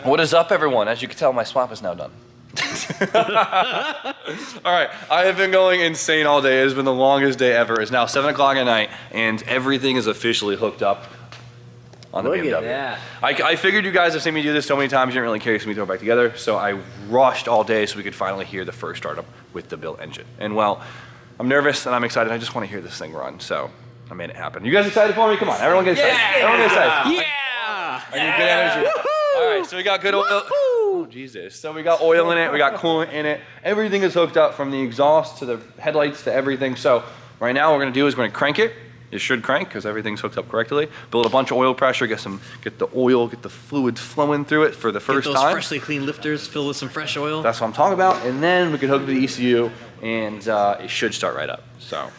What is up, everyone? As you can tell, my swap is now done. All right, I have been going insane all day. It has been the longest day ever. It's now 7 o'clock at night, and everything is officially hooked up on the BMW. Look at that. I figured you guys have seen me do this so many times, you didn't really care to see me throw it back together, so I rushed all day so we could finally hear the first startup with the built engine. And well, I'm nervous and I'm excited. I just want to hear this thing run, so I made it happen. You guys excited for me? Come on, everyone get excited. Yeah! Everyone get excited. Yeah! I need good energy. All right, so we got good oil. Oh, Jesus. So we got oil in it, we got coolant in it. Everything is hooked up from the exhaust to the headlights to everything. So right now what we're gonna do is we're gonna crank it. It should crank because everything's hooked up correctly. Build a bunch of oil pressure, get the oil, get the fluids flowing through it for the first time. Get those freshly clean lifters filled with some fresh oil. That's what I'm talking about. And then we can hook it to the ECU and it should start right up, so.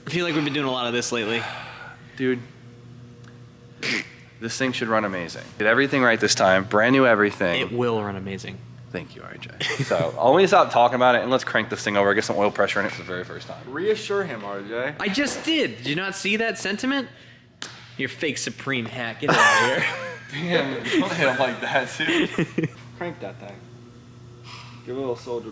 I feel like we've been doing a lot of this lately. Dude, this thing should run amazing. Did everything right this time, brand new everything. It will run amazing. Thank you, RJ. So I'll let me stop talking about it and let's crank this thing over, get some oil pressure in it for the very first time. Reassure him, RJ. I just did. Did you not see that sentiment? You're fake Supreme hack. Get out of here. Damn, don't hit him like that, dude. Crank that thing. Give a little soldier.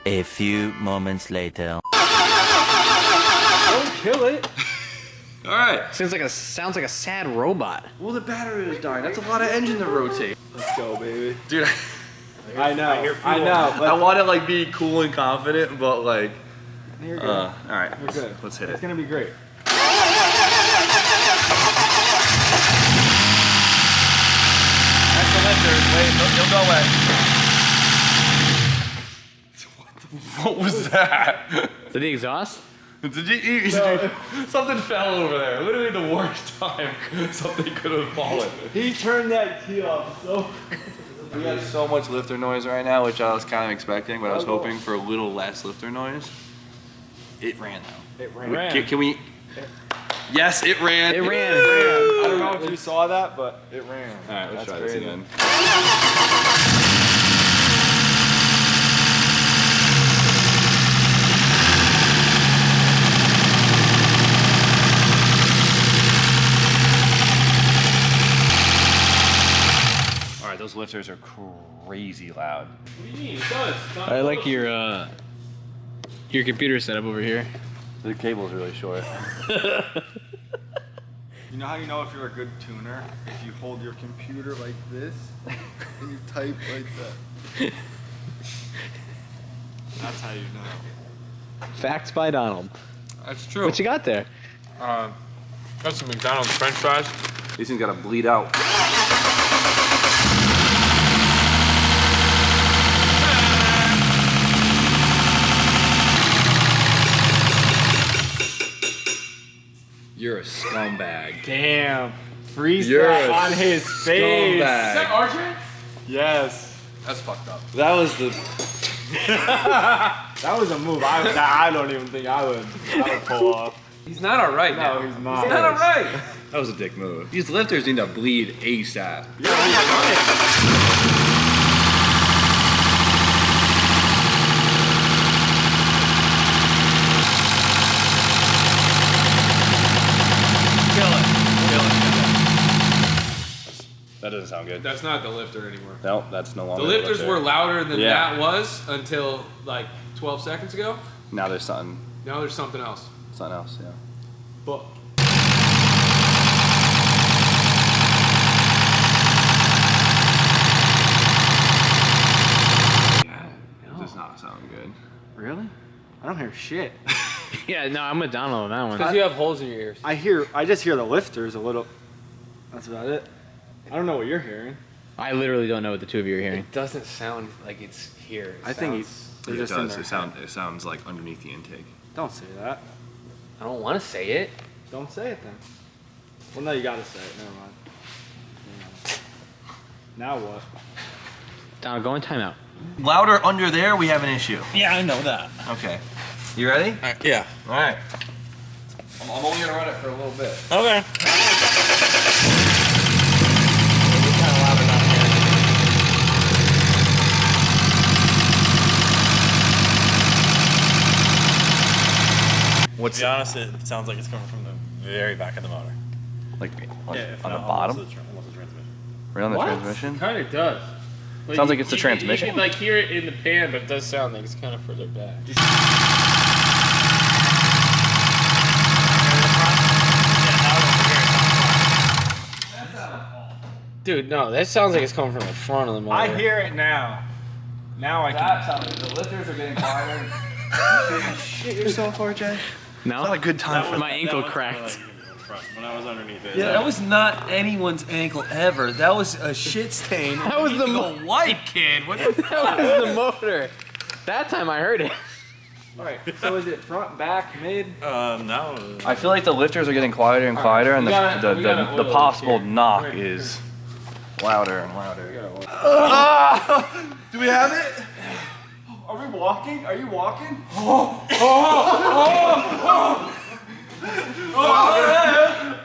A few moments later. Don't kill it. All right. Sounds like a sad robot. Well, the battery is dying. That's a lot of engine to rotate. Let's go, baby. Dude, I know. I know. I want to like be cool and confident, but like, You're good. all right, You're good. let's hit It's it. gonna be great. That's the lifter. Wait, you'll go away. What was that? Did the exhaust? Did you something fell over there. Literally the worst time something could have fallen. He turned that key off so. We got so much lifter noise right now, which I was kind of expecting, but I was hoping for a little less lifter noise. It ran though. It ran. Can we? Yes, it ran. It ran. I don't know if you saw that, but it ran. All right, let's That's try this crazy. again. All right, those lifters are crazy loud. What do you mean? It does. I like your computer setup over here. The cable's really short. You know how you know if you're a good tuner? If you hold your computer like this and you type like that. That's how you know. Facts by Donald. That's true. What you got there? Got some McDonald's French fries. These things gotta bleed out. You're a scumbag. Damn. Freeze You're that a on his face. Scumbag. RJ? Yes. That's fucked up. That was the. That was a move I don't even think I would pull off. He's not alright now. No, he's not. He's not alright. That was a dick move. These lifters need to bleed ASAP. That doesn't sound good. That's not the lifter anymore. No, that's no longer The lifters were louder than Yeah. that was until like 12 seconds ago. Now there's something Now there's something else. else, yeah. But Yeah, it does not sound good. Really? I don't hear shit. Yeah, no, I'm with Donald on that one. because you have holes in your ears. I just hear the lifters a little. That's about it. I don't know what you're hearing. I literally don't know what the two of you are hearing. It doesn't sound like it's here. I think they're It just in does. there. It sounds like underneath the intake. Don't say that. I don't want to say it. Don't say it then. Well, no, you gotta say it. Never mind. Now what? Donald, go in timeout. Louder under there, we have an issue. Yeah, I know that. Okay. You ready? Yeah. All right. I'm only gonna run it for a little bit. Okay. To be honest, it sounds like it's coming from the very back of the motor. Like on if the not, bottom? almost the transmission. Right on the transmission? Kind of does. But Sounds like it's the transmission. You can like hear it in the pan, but it does sound like it's kind of further back. Dude, no, that sounds like it's coming from the front of the motor. I hear it now. Now I can. The lifters are getting quieter. Shit yourself, RJ. No? Not a good time for My ankle cracked. When I was underneath it. Yeah, that was not anyone's ankle ever. That was a shit stain. That was the white kid. What the That was the motor. That time I heard it. Alright, so is it front, back, mid? Now. I feel like the lifters are getting quieter and quieter, and we gotta the oil possible here. knock Right. is louder and louder. Do we have it? Are we walking? Are you walking?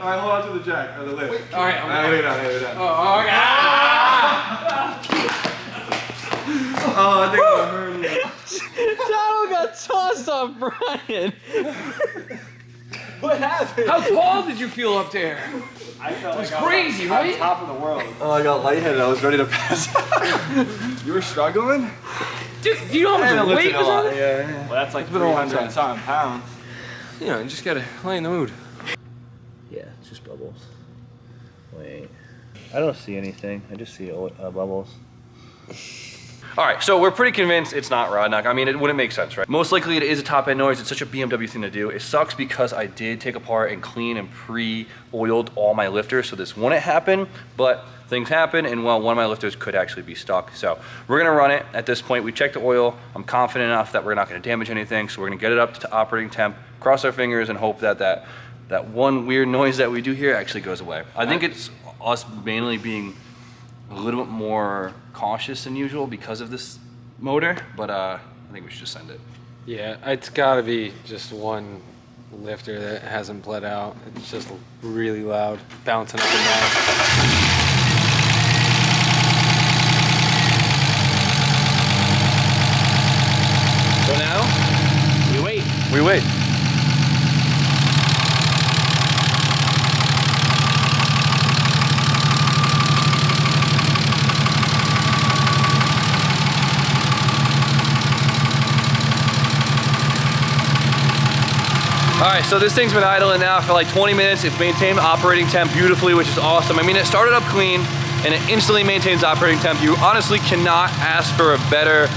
Alright, hold on to the jack or the lift. Alright, I'm Lay it down, lay it down. Oh, I think I heard it. Donald got tossed off Brian. What happened? How tall did you feel up there? I felt It was like crazy, I was right? on top of the world. Oh, I got lightheaded. I was ready to pass out. You were struggling? Dude, do you know how much weight was on it? Yeah. Well, that's like It's been a long 300 and something pounds. You know, you just gotta lay in the mood. Yeah, it's just bubbles. Wait. I don't see anything. I just see bubbles. All right, so we're pretty convinced it's not rod knock. I mean, it wouldn't make sense, right? Most likely it is a top end noise. It's such a BMW thing to do. It sucks because I did take apart and clean and pre-oiled all my lifters, so this wouldn't happen, but things happen, and well, one of my lifters could actually be stuck. So we're gonna run it. At this point, we checked the oil. I'm confident enough that we're not gonna damage anything, so we're gonna get it up to operating temp, cross our fingers, and hope that that one weird noise that we do here actually goes away. I think it's us mainly being a little bit more cautious than usual because of this motor, but I think we should just send it. Yeah, it's gotta be just one lifter that hasn't bled out. It's just really loud, bouncing up and down. So now, we wait. We wait. All right, so this thing's been idling now for like 20 minutes. It's maintained operating temp beautifully, which is awesome. I mean, it started up clean and it instantly maintains operating temp. You honestly cannot ask for a better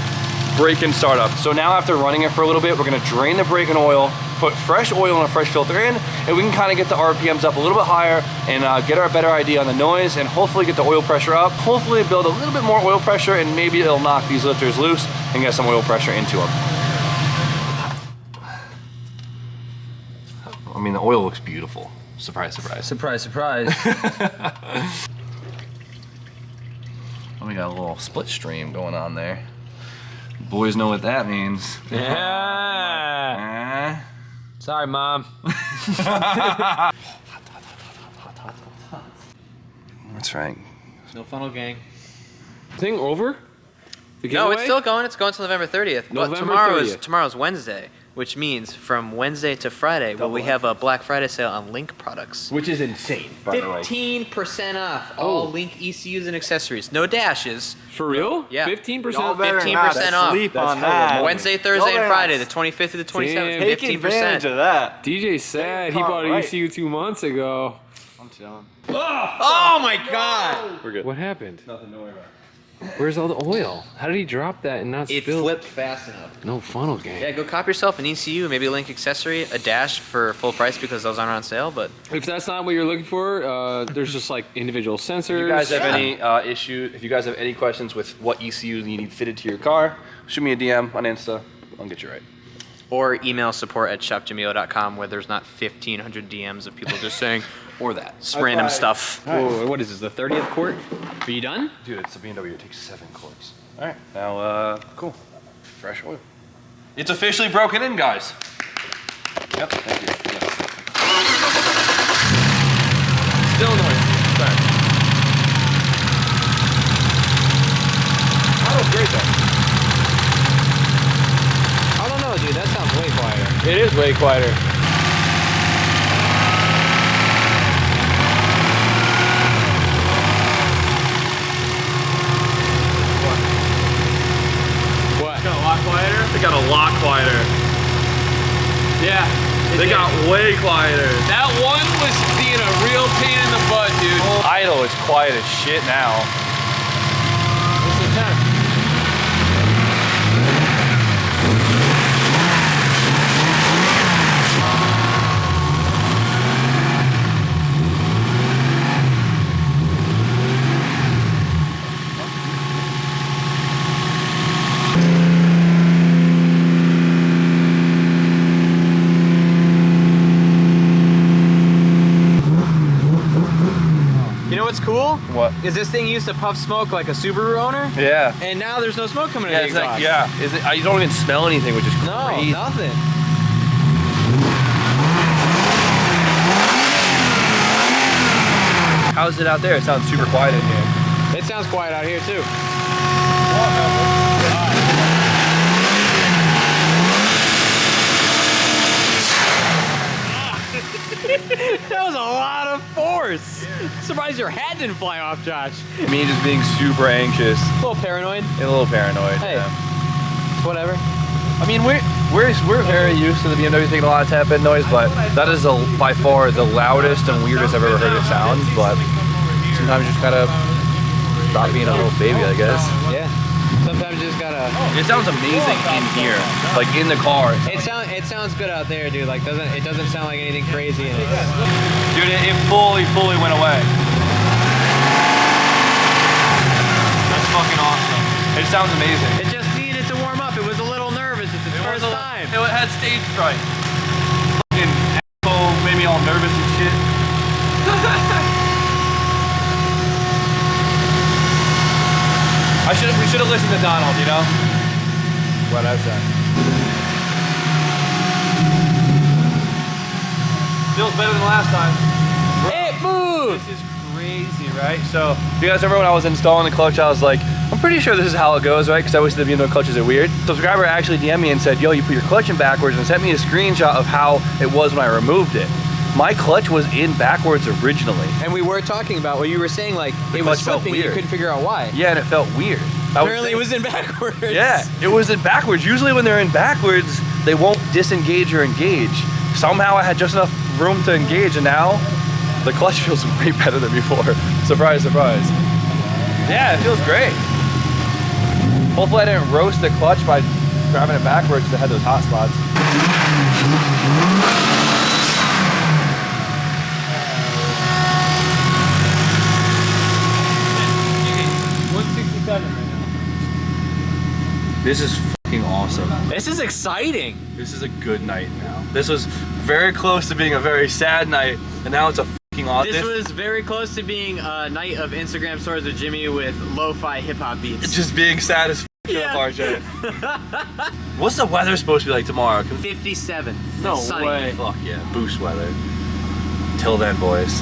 brake and startup. So now after running it for a little bit, we're gonna drain the brake and oil, put fresh oil and a fresh filter in, and we can kind of get the RPMs up a little bit higher and get our better idea on the noise and hopefully get the oil pressure up, hopefully build a little bit more oil pressure, and maybe it'll knock these lifters loose and get some oil pressure into them. I mean, the oil looks beautiful. Surprise, surprise. Surprise, surprise. Oh, we got a little split stream going on there. Boys know what that means. Yeah. Sorry, Mom. That's right. No funnel gang. Thing over? The No, it's giveaway? still going. It's going till November 30th. But November tomorrow's Wednesday, which means from Wednesday to Friday, well, we have a Black Friday sale on Link products. Which is insane, by the way. 15% off all Link ECUs and accessories. No dashes. For real? Yeah. 15%? Y'all better 15% not off. sleep on that. Wednesday, Thursday, and better Friday, not the 25th through the 27th. Damn. Take advantage 15%. of that. DJ said he bought an Right. ECU 2 months ago. I'm chilling. Oh my God! We're good. What happened? Nothing to worry about. Where's all the oil? How did he drop that and not It spill? flipped fast enough. No funnel gang. Yeah, go cop yourself an ECU, maybe a Link accessory, a dash for full price because those aren't on sale. But If that's not what you're looking for, there's just like individual sensors. If you guys have any issues, if you guys have any questions with what ECU you need fitted to your car, shoot me a DM on Insta. I'll get you right. or email support@shopjamio.com where there's not 1,500 DMs of people just saying Or that. random stuff. Whoa, what is this, the 30th quart? Are you done? Dude, it's a BMW. It takes 7 quarts. All right. Now, cool. Fresh oil. It's officially broken in, guys. Yep. Thank you. Yes. Still noise. Sorry. That was great, though. I don't know, dude. That sounds way quieter. It is way quieter. Yeah, they got way quieter. That one was being a real pain in the butt, dude. Idle is quiet as shit now. What's the temp? You know what's cool? What? Is this thing used to puff smoke like a Subaru owner? Yeah. And now there's no smoke coming out Yeah, of the it's exhaust. like, yeah. Is it? You don't even smell anything, which is No, crazy. nothing. How's it out there? It sounds super quiet in here. It sounds quiet out here too. That was a lot of force. Surprised your hat didn't fly off, Josh. Me just being super anxious A little paranoid. and a little paranoid. Hey. Yeah. Whatever. I mean, we're very used to the BMW taking a lot of tap bed noise, but that is by far the loudest and weirdest I've ever heard it sound. But sometimes you just gotta stop being a little baby, I guess. Yeah. Sometimes you just gotta. It sounds amazing in here, like in the car. It sounds good out there, dude. Like it doesn't sound like anything crazy in it. Dude, it fully went away. That's fucking awesome. It sounds amazing. It just needed to warm up. It was a little nervous. It's its first time. It had stage fright. Fucking asshole made me all nervous and shit. We should have listened to Donald, you know? What I said. Feels better than last time. It moved. This is crazy, right? So, you guys remember when I was installing the clutch, I was like, I'm pretty sure this is how it goes, right? Because I always said the BMW clutches are weird. The subscriber actually DM'd me and said, yo, you put your clutch in backwards, and sent me a screenshot of how it was when I removed it. My clutch was in backwards originally. And we were talking about what you were saying, like it was clutch felt slipping and you weird. couldn't figure out why. Yeah, and it felt weird. Apparently it was in backwards. Yeah, it was in backwards. Usually when they're in backwards, they won't disengage or engage. Somehow I had just enough room to engage, and now the clutch feels way better than before. Surprise, surprise. Yeah, it feels great. Hopefully I didn't roast the clutch by grabbing it backwards because it had those hot spots. 167 right now. This is fucking awesome. This is exciting. This is a good night now. This was very close to being a very sad night, and now it's a fucking awesome. This was very close to being a night of Instagram stories with Jimmy with lo-fi hip-hop beats. just being sad as Yeah. RJ. What's the weather supposed to be like tomorrow? 57. No Sunny. way. Fuck yeah, boost weather. Till then, boys.